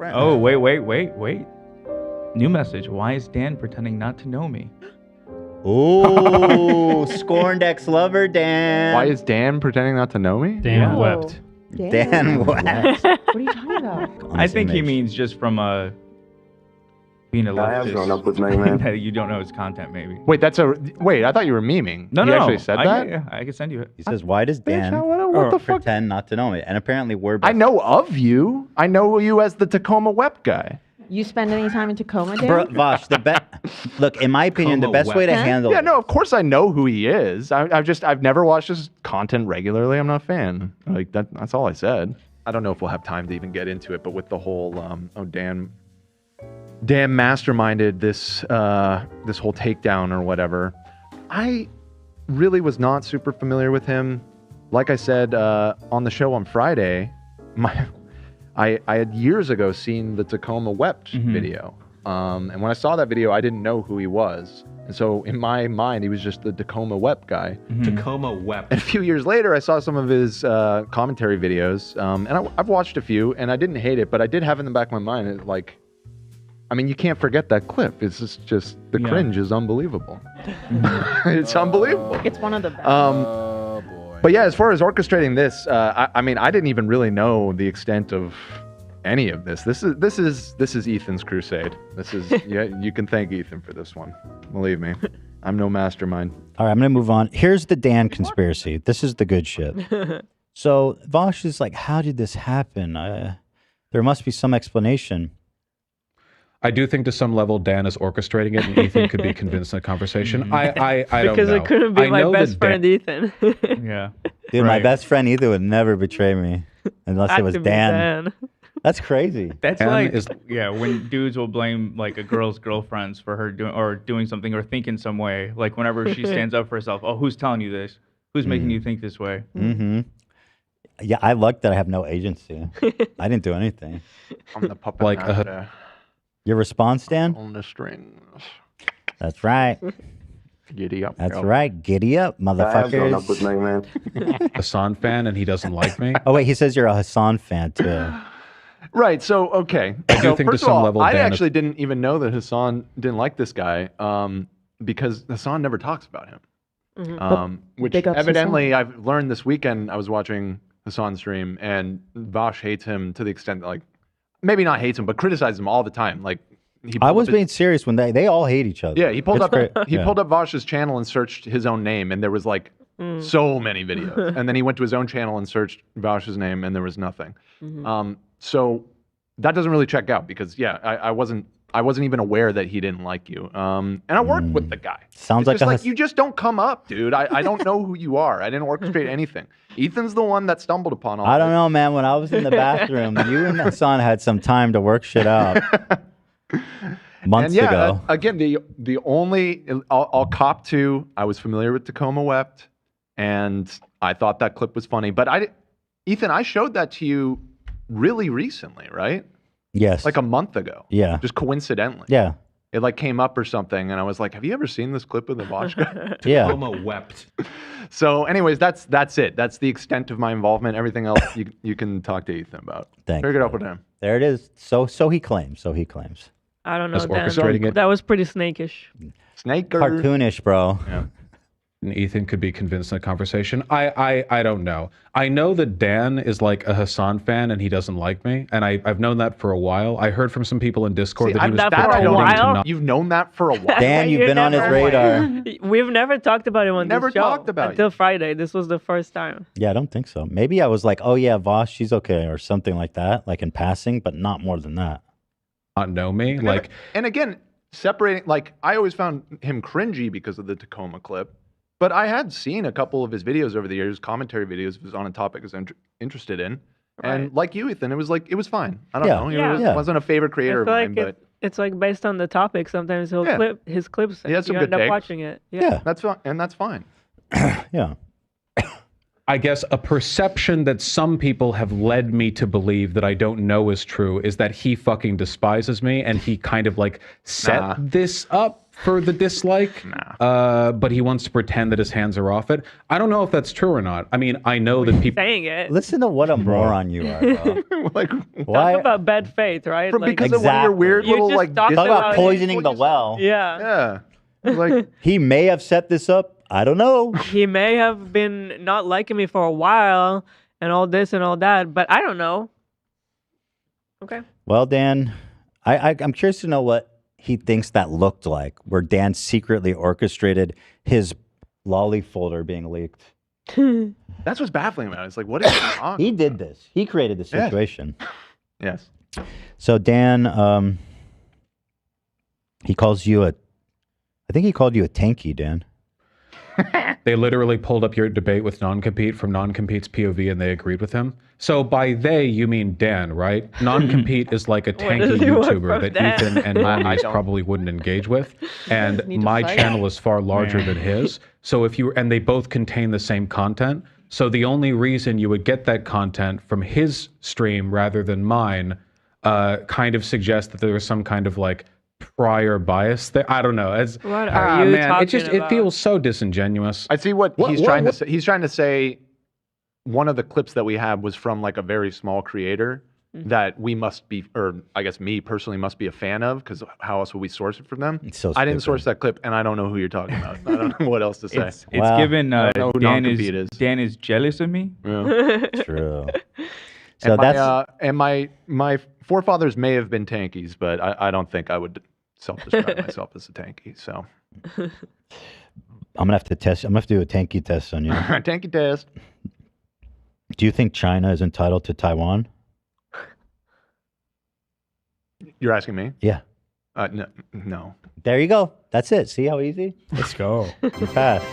friend. Oh, wait. New message. Why is Dan pretending not to know me? Ooh, scorned ex-lover Dan. Why is Dan pretending not to know me? Dan wept. Dan wept. What are you talking about? I think he means just from being a I have grown up leftist with Mega Man. that you don't know his content, maybe. Wait, I thought you were memeing. No, he no, actually said that? Yeah, I can send you it. He says, why does Dan what the fuck? pretend not to know me? And apparently we're I know of you. I know you as the Tacoma Wep guy. You spend any time in Tacoma, Dan? Bro, Vaush, look, in my opinion, the best way to handle Yeah, no, of course I know who he is. I've never watched his content regularly. I'm not a fan. Like that's all I said. I don't know if we'll have time to even get into it, but with the whole Dan masterminded this whole takedown or whatever. I really was not super familiar with him. Like I said on the show on Friday, I had years ago seen the Tacoma Wept video. And when I saw that video, I didn't know who he was. And so in my mind, he was just the Tacoma Wept guy. Tacoma Wept. And a few years later, I saw some of his commentary videos. And I've watched a few, and I didn't hate it, but I did have in the back of my mind, you can't forget that clip. It's just the cringe is unbelievable. It's unbelievable. It's one of the best. But yeah, as far as orchestrating this, I didn't even really know the extent of any of this. This is Ethan's crusade. This is you can thank Ethan for this one. Believe me, I'm no mastermind. All right, I'm gonna move on. Here's the Dan conspiracy. This is the good shit. So Vaush is like, how did this happen? There must be some explanation. I do think to some level Dan is orchestrating it, and Ethan could be convinced in the conversation. I don't know. Because it couldn't be my best friend Ethan. Yeah. Dude, my best friend Ethan would never betray me unless it was Had to be Dan. That's crazy. That's Dan when dudes will blame like a girl's girlfriends for her doing something or thinking some way. Like whenever she stands up for herself, oh, who's telling you this? Who's making you think this way? Mm-hmm. Yeah, I like that I have no agency. I didn't do anything. I'm the puppet Your response, Dan? on the strings. That's right. Giddy up. That's right. Giddy up, I have grown up motherfuckers. with Mega Man. Hassan fan, and he doesn't like me. Oh, wait, he says you're a Hassan fan, too. Right. So, okay. I do think first to some of all, level, I Dan is- actually didn't even know that Hassan didn't like this guy because Hassan never talks about him. Which big ups evidently I've learned this weekend. I was watching Hassan's stream, and Vaush hates him to the extent that, like, maybe not hates him, but criticizes him all the time. Like, I was being serious when they all hate each other. Yeah, he pulled It's up great. pulled up Vaush's channel and searched his own name, and there was like so many videos. And then he went to his own channel and searched Vaush's name, and there was nothing. So that doesn't really check out because I wasn't even aware that he didn't like you. And I worked with the guy. Sounds it's like just you just don't come up, dude. I don't know who you are. I didn't orchestrate anything. Ethan's the one that stumbled upon all I don't know, man. When I was in the bathroom, you and Hassan had some time to work shit out. Months ago. Again, the only I'll cop to. I was familiar with Tacoma Wept, and I thought that clip was funny. But Ethan, I showed that to you really recently, right? Yes. Like a month ago. Yeah. Just coincidentally. Yeah. It like came up or something, and I was like, "Have you ever seen this clip of the Vaush guy?" Yeah. Tacoma Wept. So, anyways, that's it. That's the extent of my involvement. Everything else you can talk to Ethan about. Thanks. Figure it out with him. There it is. So he claims. So he claims. I don't know, Us Dan. orchestrating it. That was pretty snakish. Snake Cartoonish, bro. Yeah. And Ethan could be convinced in the conversation. I don't know. I know that Dan is like a Hassan fan and he doesn't like me, and I've known that for a while. I heard from some people in Discord that he was that for a pretending to while? not. You've known that for a while. Dan, you've been on his radar. We've never talked about him on Never this show talked about until you. Friday. This was the first time. Yeah, I don't think so. Maybe I was like, oh yeah, Vaush, she's okay, or something like that, like in passing, but not more than that. Not know me. Like, and again, separating, like, I always found him cringy because of the Tacoma clip, but I had seen a couple of his videos over the years, commentary videos, if it was on a topic I was interested in. Right. And like you, Ethan, it was fine. I don't Yeah. know. He Yeah. wasn't a favorite creator of I feel mine, like but it's like based on the topic. Sometimes he'll Yeah. clip his clips. He has some you good end up takes. watching it. Yeah. that's fine. And that's fine. Yeah. I guess a perception that some people have led me to believe that I don't know is true is that he fucking despises me and he kind of like set Nah. this up for the dislike, but he wants to pretend that his hands are off it. I don't know if that's true or not. I mean, I know that people. Saying it. Listen to what a moron you are, bro. like Why? Talk about bad faith, right? from Like, because of one of your Exactly. weird You little just like talked Talk about about poisoning the well. yeah. yeah. Like He may have set this up. I don't know. He may have been not liking me for a while and all this and all that, but I don't know. Okay. Well, Dan, I'm curious to know what he thinks that looked like, where Dan secretly orchestrated his lolly folder being leaked. that's what's baffling about it. It's like what is going on? He did this. He created the Yeah. situation. Yes. So Dan, he calls you I think he called you a tanky, Dan. They literally pulled up your debate with Non-Compete from Non-Compete's POV and they agreed with him. So by they, you mean Dan, right? Non-Compete is like a tanky does he want YouTuber from that Dan? Ethan and Moniz probably wouldn't engage with. And Need to my fight. channel is far larger than his. So and they both contain the same content. So the only reason you would get that content from his stream rather than mine kind of suggests that there was some kind of like prior bias there. I don't know. What are you talking it about? feels so disingenuous. I see what he's trying to say. He's trying to say one of the clips that we have was from like a very small creator that we must be, or I guess me personally must be a fan of, because how else would we source it from them? It's so I didn't stupid. source that clip, and I don't know who you're talking about. I don't know what else to say. It's Wow. given I don't know who Non-Compete is. Dan is jealous of me. Yeah. True. So and that's and my forefathers may have been tankies, but I don't think I would self-describe myself as a tanky. So I'm gonna have to test. I'm gonna have to do a tanky test on you. tanky test. Do you think China is entitled to Taiwan? You're asking me? Yeah. No. There you go. That's it. See how easy? Let's go. You passed.